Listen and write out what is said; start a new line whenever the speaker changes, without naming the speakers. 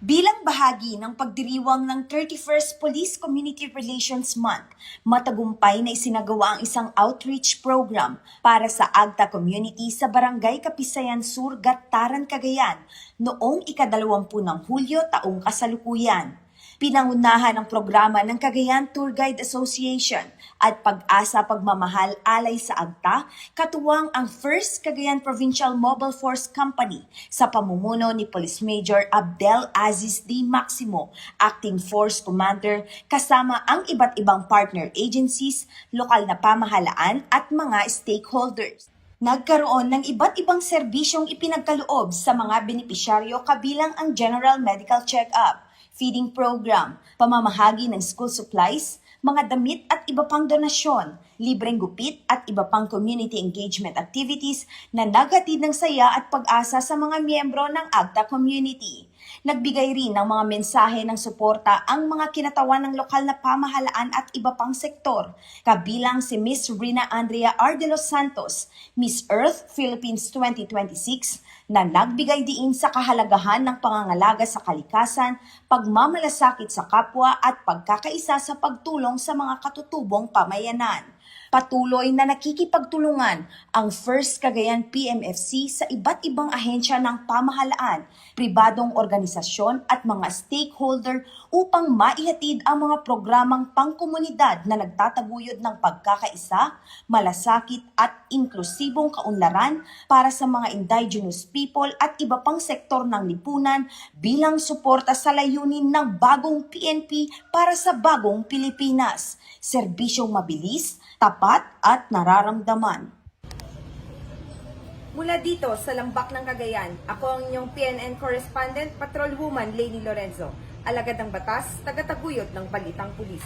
Bilang bahagi ng pagdiriwang ng 31st Police Community Relations Month, matagumpay na isinagawa ang isang outreach program para sa AGTA community sa Barangay Kapisayan Sur, Gataran, Cagayan noong ika-20 ng Hulyo taong kasalukuyan. Pinangunahan ng programa ng Cagayan Tour Guide Association at Pag-asa Pagmamahal alay sa AGTA, katuwang ang 1st Cagayan Provincial Mobile Force Company sa pamumuno ni Police Major Abdel Aziz D. Maximo, Acting Force Commander, kasama ang iba't ibang partner agencies, lokal na pamahalaan at mga stakeholders. Nagkaroon ng iba't ibang serbisyong ipinagkaloob sa mga benepisyaryo kabilang ang General Medical Check-up, feeding program, pamamahagi ng school supplies, mga damit at iba pang donasyon, libreng gupit at iba pang community engagement activities na naghatid ng saya at pag-asa sa mga miyembro ng AGTA community. Nagbigay rin ng mga mensahe ng suporta ang mga kinatawan ng lokal na pamahalaan at iba pang sektor, kabilang si Miss Rina Andrea R. de los Santos, Miss Earth Philippines 2026, na nagbigay diin sa kahalagahan ng pangangalaga sa kalikasan, pagmamalasakit sa kapwa at pagkakaisa sa pagtulong sa mga katutubong pamayanan. Patuloy na nakikipagtulungan ang 1st Cagayan PMFC sa iba't ibang ahensya ng pamahalaan, pribadong organisasyon at mga stakeholder upang maihatid ang mga programang pangkomunidad na nagtataguyod ng pagkakaisa, malasakit at inklusibong kaunlaran para sa mga indigenous people at iba pang sektor ng lipunan bilang suporta sa layunin ng bagong PNP para sa bagong Pilipinas. Serbisyong mabilis, tapat at nararamdaman.
Mula dito sa Lambak ng Cagayan, ako ang inyong PNN correspondent, Patrolwoman Lainey Lorenzo, alagad ng batas, tagataguyod ng Balitang Pulis.